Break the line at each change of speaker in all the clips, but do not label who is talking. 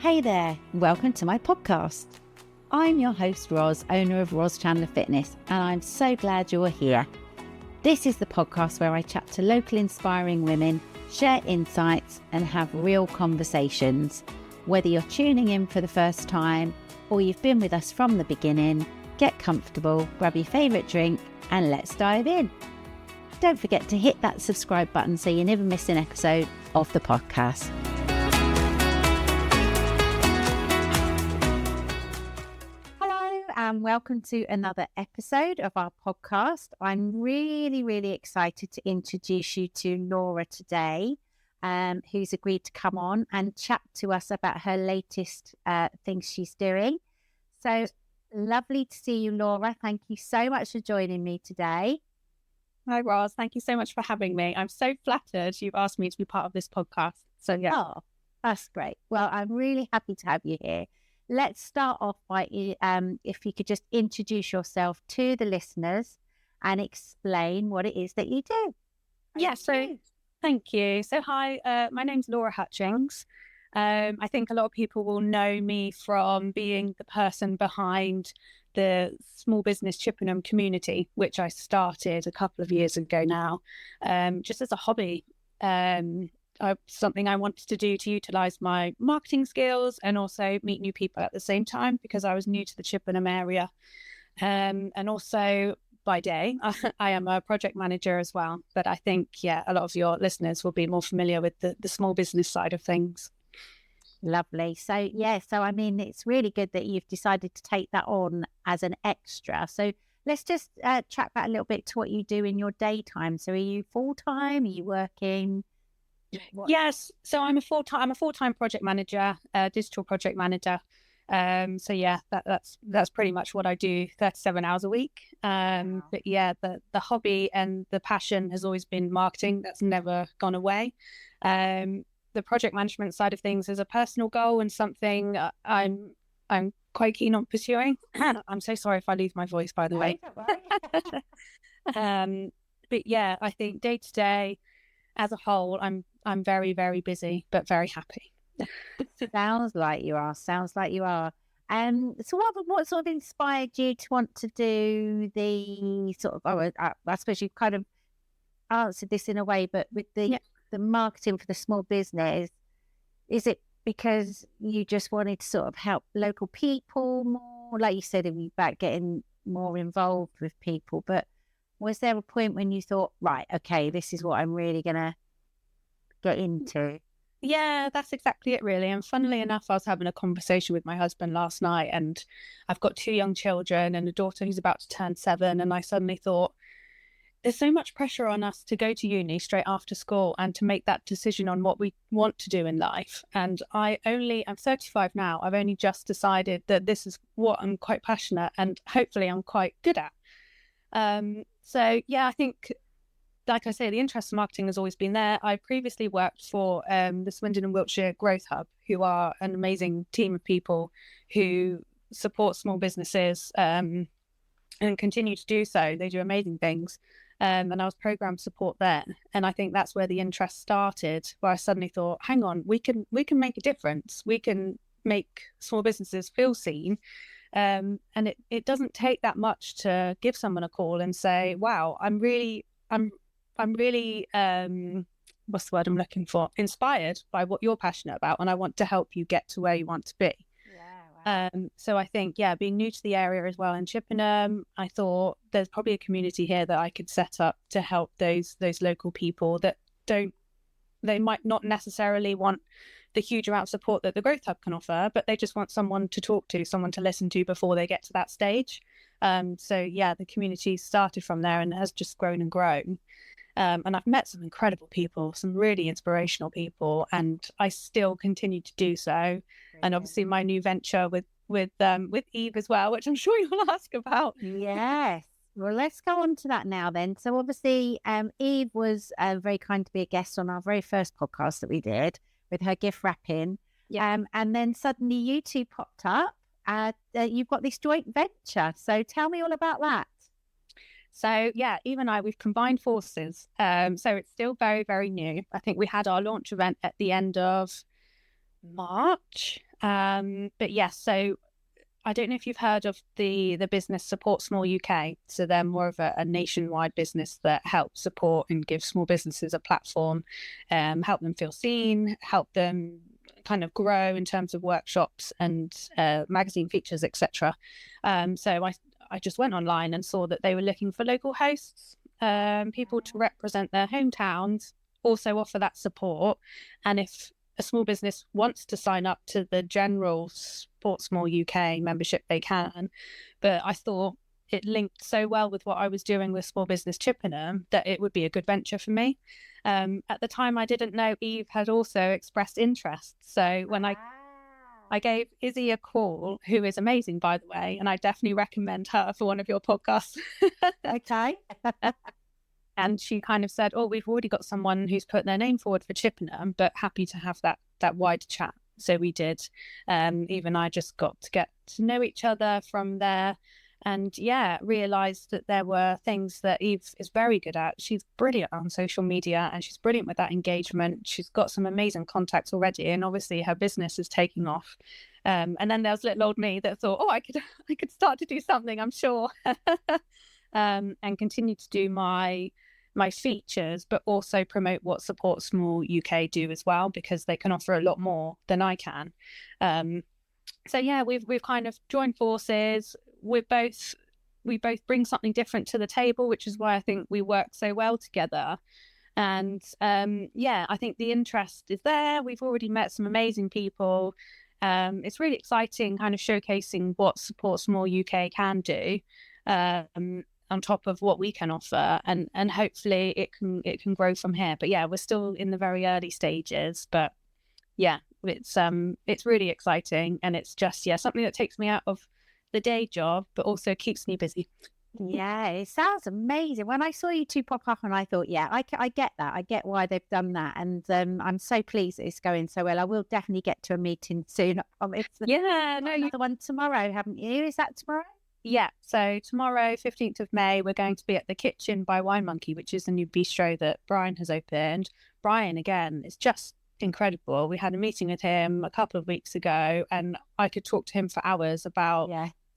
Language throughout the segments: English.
Hey there, welcome to my podcast. I'm your host Roz, owner of Roz Chandler Fitness, and I'm so glad you're here. This is the podcast where I chat to local inspiring women, share insights and have real conversations. Whether you're tuning in for the first time or you've been with us from the beginning, get comfortable, grab your favourite drink and let's dive in. Don't forget to hit that subscribe button so you never miss an episode of the podcast. And welcome to another episode of our podcast. I'm really excited to introduce you to Laura today, who's agreed to come on and chat to us about her latest things she's doing. So lovely to see you, Laura. Thank you so much for joining me today.
Hi, Roz. Thank you so much for having me. I'm so flattered you've asked me to be part of this podcast. So, yeah.
Oh, that's great. Well, I'm really happy to have you here. Let's start off by if you could just introduce yourself to the listeners and explain what it is that you do.
Thank you. So hi, my name's Laura Hutchings. I think a lot of people will know me from being the person behind the Small Business Chippenham community, which I started a couple of years ago now, just as a hobby. Something I wanted to do to utilise my marketing skills and also meet new people at the same time because I was new to the Chippenham area. And also by day, I am a project manager as well. But I think, a lot of your listeners will be more familiar with the small business side of things.
Lovely. So I mean, it's really good that you've decided to take that on as an extra. So let's just track back a little bit to what you do in your daytime. So are you full-time? Are you working? What?
Yes, so I'm a full-time project manager, digital project manager. That's pretty much what I do, 37 hours a week.
Wow.
But the hobby and the passion has always been marketing. That's never gone away. The project management side of things is a personal goal and something I'm quite keen on pursuing. I'm so sorry if I lose my voice, by the way. But yeah, I think day to day, as a whole, I'm very, very busy, but very happy.
Sounds like you are. So what sort of inspired you to want to do the sort of, I suppose you kind of answered this in a way, but with the marketing for the small business, is it because you just wanted to sort of help local people more? Like you said, about getting more involved with people, but was there a point when you thought, right, okay, this is what I'm really going to get into?
Yeah, that's exactly it, really. And funnily enough, I was having a conversation with my husband last night, and I've got 2 young children and a daughter who's about to turn 7. And I suddenly thought, there's so much pressure on us to go to uni straight after school and to make that decision on what we want to do in life. And I'm 35 now. I've only just decided that this is what I'm quite passionate and hopefully I'm quite good at. I think, like I say, the interest in marketing has always been there. I previously worked for the Swindon and Wiltshire Growth Hub, who are an amazing team of people who support small businesses and continue to do so. They do amazing things. And I was program support there. And I think that's where the interest started, where I suddenly thought, hang on, we can make a difference. We can make small businesses feel seen. And it doesn't take that much to give someone a call and say, wow, I'm really what's the word I'm looking for? Inspired by what you're passionate about, and I want to help you get to where you want to be.
Yeah, wow.
So I think, being new to the area as well in Chippenham, I thought there's probably a community here that I could set up to help those local people that they might not necessarily want the huge amount of support that the Growth Hub can offer, but they just want someone to talk to, someone to listen to before they get to that stage. The community started from there and has just grown and grown. And I've met some incredible people, some really inspirational people, and I still continue to do so. Brilliant. And obviously my new venture with Eve as well, which I'm sure you'll ask about.
Yes. Well, let's go on to that now then. So obviously Eve was very kind to be a guest on our very first podcast that we did with her gift wrapping. Yeah. And then suddenly you two popped up. You've got this joint venture. So tell me all about that.
So Eve and I, we've combined forces. So it's still very, very new. I think we had our launch event at the end of March. But yes, so I don't know if you've heard of the business Support Small UK. So they're more of a nationwide business that helps support and give small businesses a platform, help them feel seen, help them kind of grow in terms of workshops and magazine features, etc. So I just went online and saw that they were looking for local hosts, people to represent their hometowns, also offer that support. And if a small business wants to sign up to the general Support Small UK membership, they can. But I thought it linked so well with what I was doing with Small Business Chippenham that it would be a good venture for me. At the time, I didn't know Eve had also expressed interest. So when I gave Izzy a call, who is amazing, by the way, and I definitely recommend her for one of your podcasts.
Okay.
And she kind of said, oh, we've already got someone who's put their name forward for Chippenham, but happy to have that wider chat. So we did. Eve and I just got to get to know each other from there. And yeah, realised that there were things that Eve is very good at. She's brilliant on social media and she's brilliant with that engagement. She's got some amazing contacts already. And obviously her business is taking off. And then there was little old me that thought, oh, I could start to do something, I'm sure. And continue to do my features, but also promote what Support Small UK do as well, because they can offer a lot more than I can. So yeah, we've kind of joined forces. We both bring something different to the table, which is why I think we work so well together. And yeah, I think the interest is there. We've already met some amazing people. It's really exciting, kind of showcasing what Support Small UK can do. On top of what we can offer, and hopefully it can grow from here. But yeah, we're still in the very early stages, but yeah, it's really exciting, and it's just something that takes me out of the day job but also keeps me busy.
Yeah, it sounds amazing. When I saw you two pop up, and I thought, yeah, I get that. I get why they've done that, and I'm so pleased that it's going so well. I will definitely get to a meeting soon.
Yeah, no,
another one tomorrow, haven't you? Is that tomorrow?
Yeah, so tomorrow, 15th of May, we're going to be at the Kitchen by Wine Monkey, which is the new bistro that Brian has opened. Brian, again, is just incredible. We had a meeting with him a couple of weeks ago, and I could talk to him for hours about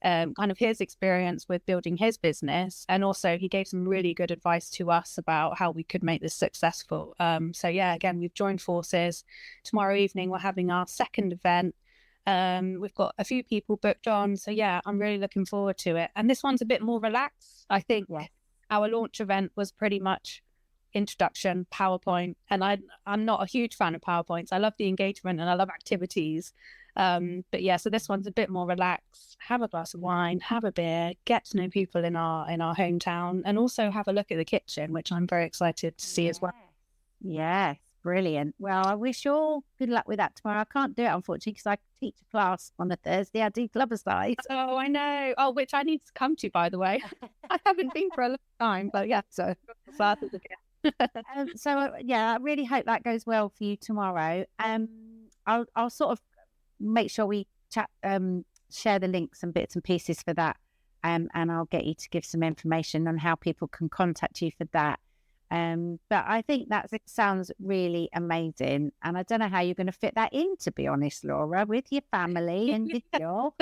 kind of his experience with building his business. And also he gave some really good advice to us about how we could make this successful. So yeah, again, we've joined forces. Tomorrow evening, we're having our second event. We've got a few people booked on, so yeah, I'm really looking forward to it. And this one's a bit more relaxed. I think our launch event was pretty much introduction, PowerPoint, and I'm not a huge fan of PowerPoints. I love the engagement and I love activities, but yeah, so this one's a bit more relaxed. Have a glass of wine, have a beer, get to know people in our hometown, and also have a look at the kitchen, which I'm very excited to see as well.
Yes. Brilliant. Well, I wish you all good luck with that tomorrow. I can't do it, unfortunately, because I teach a class on a Thursday. I do club aside.
Oh, I know. Oh, which I need to come to, by the way. I haven't been for a long time, but yeah, so
yeah, I really hope that goes well for you tomorrow. I'll sort of make sure we chat, share the links and bits and pieces for that, and I'll get you to give some information on how people can contact you for that. But I think it sounds really amazing, and I don't know how you're going to fit that in, to be honest, Laura, with your family and your job.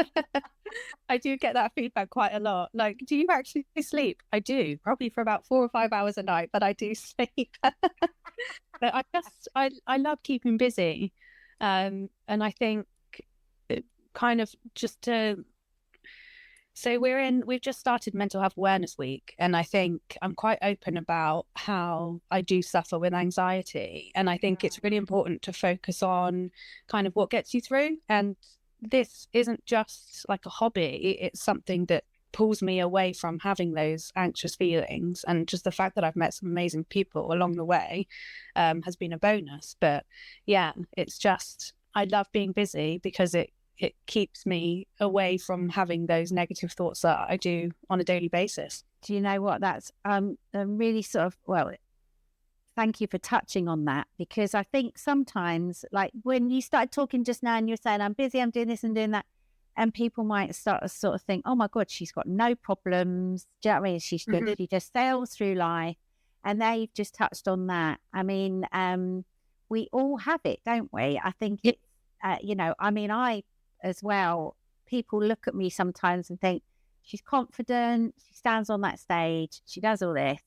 I do get that feedback quite a lot. Like, do you actually sleep? I do, probably for about 4 or 5 hours a night, but I do sleep. But I love keeping busy, and I think kind of just to. So we've just started Mental Health Awareness Week, and I think I'm quite open about how I do suffer with anxiety, and I think it's really important to focus on kind of what gets you through. And this isn't just like a hobby, it's something that pulls me away from having those anxious feelings, and just the fact that I've met some amazing people along the way has been a bonus. But yeah, it's just, I love being busy because it keeps me away from having those negative thoughts that I do on a daily basis.
Do you know what? That's really sort of, well, thank you for touching on that, because I think sometimes, like when you started talking just now and you're saying, I'm busy, I'm doing this and doing that, and people might start to sort of think, oh my God, she's got no problems. Do you know what I mean? She's good. Mm-hmm. She just sails through life. And there you've just touched on that. I mean, we all have it, don't we? I think it's, I mean, I as well, people look at me sometimes and think she's confident, she stands on that stage, she does all this,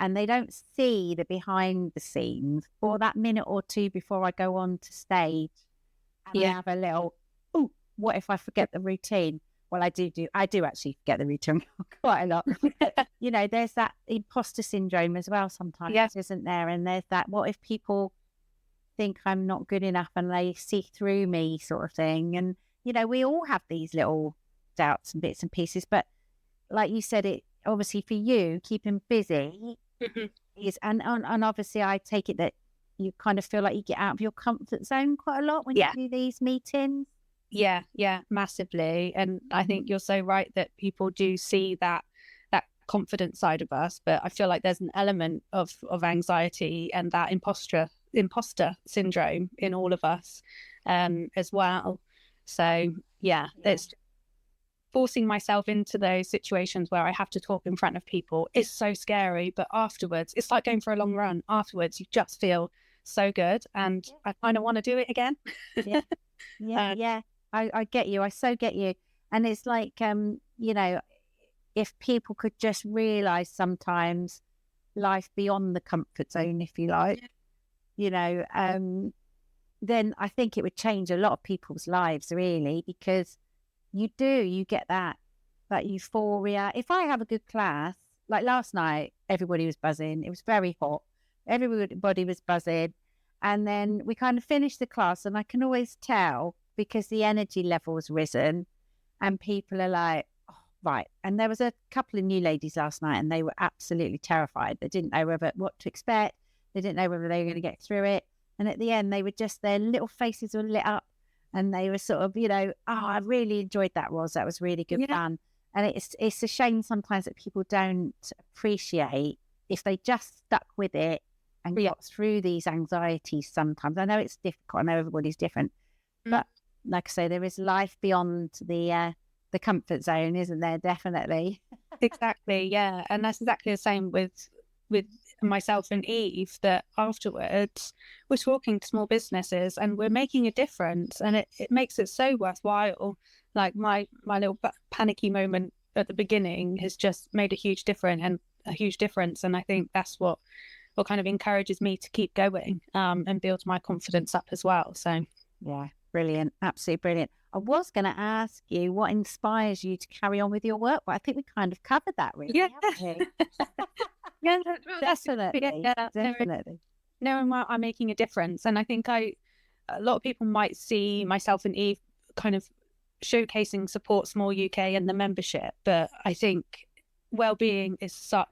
and they don't see the behind the scenes or that minute or two before I go on to stage and I have a little, oh, what if I forget the routine? Well, I do actually forget the routine quite a lot. There's that imposter syndrome as well sometimes, isn't there? And there's that, what if people think I'm not good enough and they see through me sort of thing. And, we all have these little doubts and bits and pieces. But like you said, it obviously for you, keeping busy is, and obviously I take it that you kind of feel like you get out of your comfort zone quite a lot when you do these meetings.
Yeah, massively. And I think you're so right that people do see that confident side of us, but I feel like there's an element of anxiety and that imposter syndrome in all of us as well. So it's forcing myself into those situations where I have to talk in front of people is so scary, but afterwards it's like going for a long run. Afterwards you just feel so good, and I kind of want to do it again.
I get you. I so get you. And it's like if people could just realize sometimes life beyond the comfort zone, if you like, then I think it would change a lot of people's lives, really, because you get that euphoria. If I have a good class, like last night, everybody was buzzing. It was very hot. Everybody was buzzing. And then we kind of finished the class, and I can always tell because the energy level has risen and people are like, oh, right. And there was a couple of new ladies last night and they were absolutely terrified. They didn't know what to expect. They didn't know whether they were going to get through it. And at the end, they were just, their little faces were lit up and they were sort of, I really enjoyed that, Roz. That was really good fun. And it's a shame sometimes that people don't appreciate if they just stuck with it and got through these anxieties sometimes. I know it's difficult. I know everybody's different. But like I say, there is life beyond the comfort zone, isn't there? Definitely.
Exactly, yeah. And that's exactly the same with myself and Eve, that afterwards we're talking to small businesses and we're making a difference, and it makes it so worthwhile. Like my little panicky moment at the beginning has just made a huge difference, and I think that's what kind of encourages me to keep going and build my confidence up as well. So
yeah, brilliant, absolutely brilliant. I was going to ask you what inspires you to carry on with your work, but I think we kind of covered that, really. Haven't we?
Yeah,
definitely. Definitely.
Knowing why I'm making a difference, and I think a lot of people might see myself and Eve kind of showcasing Support Small UK and the membership, but I think well-being is so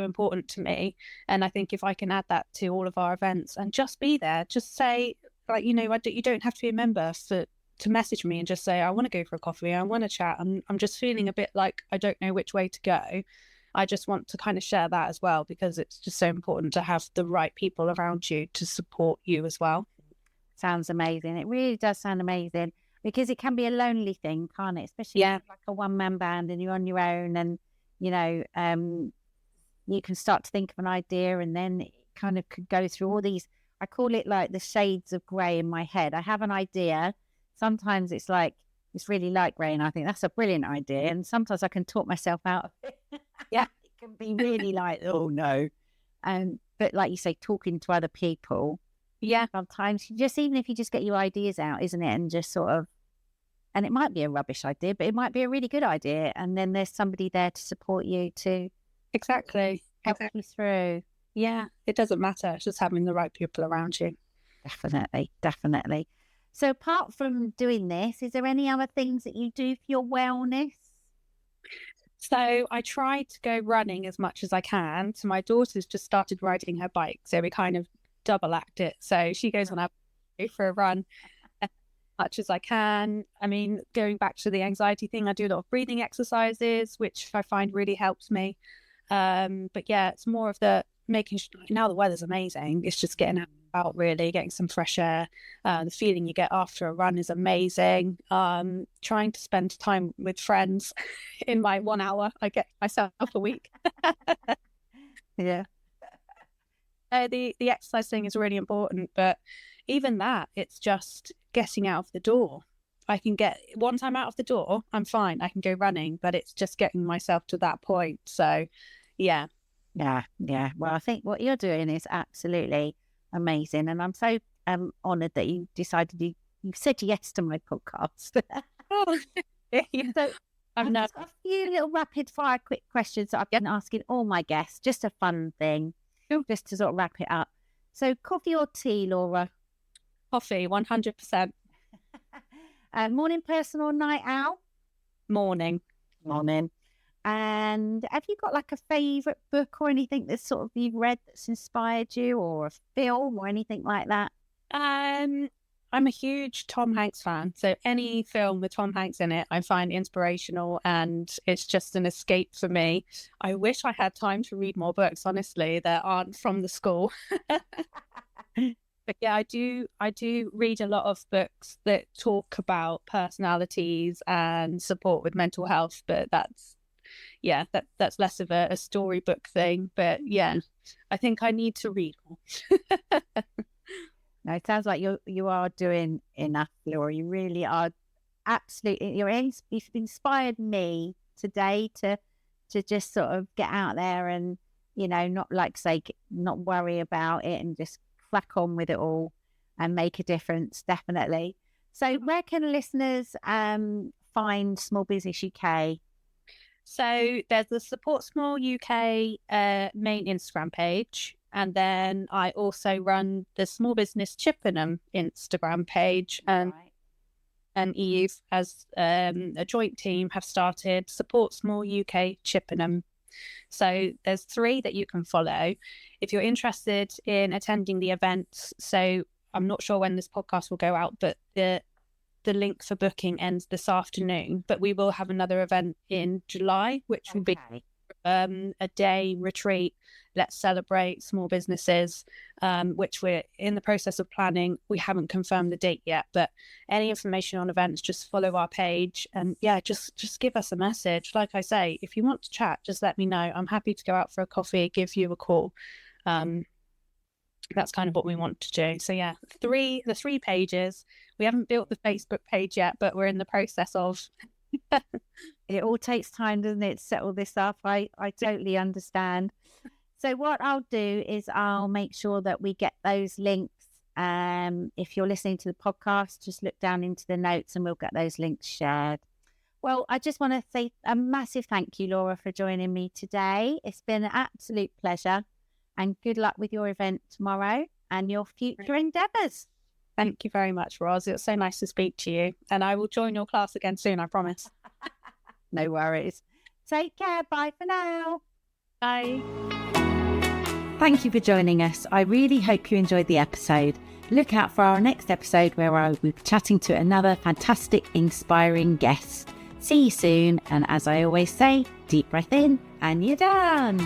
important to me, and I think if I can add that to all of our events and just be there, just say, like, you don't have to be a member to message me and just say, I want to go for a coffee, I want to chat, I'm just feeling a bit like I don't know which way to go. I just want to kind of share that as well, because it's just so important to have the right people around you to support you as well.
Sounds amazing. It really does sound amazing, because it can be a lonely thing, can't it? Especially if like a one-man band and you're on your own, and you can start to think of an idea, and then it kind of could go through all these, I call it like the shades of grey in my head. I have an idea. Sometimes it's really light grey and I think that's a brilliant idea. And sometimes I can talk myself out of it. It can be really like, oh no. But like you say, talking to other people. Sometimes even if you just get your ideas out, isn't it? And just sort of, and it might be a rubbish idea, but it might be a really good idea. And then there's somebody there to support you to help you through.
Yeah, it doesn't matter. It's just having the right people around you.
Definitely. So apart from doing this, is there any other things that you do for your wellness?
So I try to go running as much as I can. So my daughter's just started riding her bike, so we kind of double act it. So she goes on for a run as much as I can. I mean, going back to the anxiety thing, I do a lot of breathing exercises, which I find really helps me. But yeah, it's more of the making sure, now the weather's amazing, it's just getting out, really getting some fresh air. The feeling you get after a run is amazing. Trying to spend time with friends in my 1 hour I get myself a week.
The
exercise thing is really important, but even that, it's just getting out of the door. Once I'm out of the door, I'm fine. I can go running, but it's just getting myself to that point. So, yeah.
Yeah. Well, I think what you're doing is absolutely amazing. And I'm so honoured that you decided you said yes to my podcast.
Oh, yeah.
So I've got a few little rapid fire quick questions that I've been asking all my guests. Just a fun thing, just to sort of wrap it up. So coffee or tea, Laura?
Coffee, 100%.
Morning person or night owl?
Morning.
And have you got like a favourite book or anything that's sort of you've read that's inspired you, or a film or anything like that?
I'm a huge Tom Hanks fan. So any film with Tom Hanks in it, I find inspirational, and it's just an escape for me. I wish I had time to read more books, honestly, that aren't from the school. But yeah, I do read a lot of books that talk about personalities and support with mental health, but that's less of a storybook thing. But yeah, I think I need to read more.
No, it sounds like you are doing enough, Laura. You really are. Absolutely, you've inspired me today to just sort of get out there and, not not worry about it and just crack on with it all and make a difference. Definitely. So where can listeners find Small Business UK?
So there's the Support Small UK main Instagram page. And then I also run the Small Business Chippenham Instagram page. And EU, as a joint team, have started Support Small UK Chippenham. So there's 3 that you can follow if you're interested in attending the events. So I'm not sure when this podcast will go out, but the link for booking ends this afternoon. But we will have another event in July, which will be a day retreat. Let's celebrate small businesses, which we're in the process of planning. We haven't confirmed the date yet, but any information on events, just follow our page. And yeah, just give us a message. Like I say, if you want to chat, just let me know. I'm happy to go out for a coffee, give you a call. That's kind of what we want to do. So yeah, the 3 pages. We haven't built the Facebook page yet, but we're in the process of.
It all takes time, doesn't it, to settle this up? I totally understand. So what I'll do is I'll make sure that we get those links. If you're listening to the podcast, just look down into the notes and we'll get those links shared. Well, I just want to say a massive thank you, Laura, for joining me today. It's been an absolute pleasure, and good luck with your event tomorrow and your future endeavours.
Thank you very much, Roz. It was so nice to speak to you, and I will join your class again soon, I promise.
No worries. Take care. Bye for now.
Bye.
Thank you for joining us. I really hope you enjoyed the episode. Look out for our next episode where I'll be chatting to another fantastic, inspiring guest. See you soon. And as I always say, deep breath in and you're done.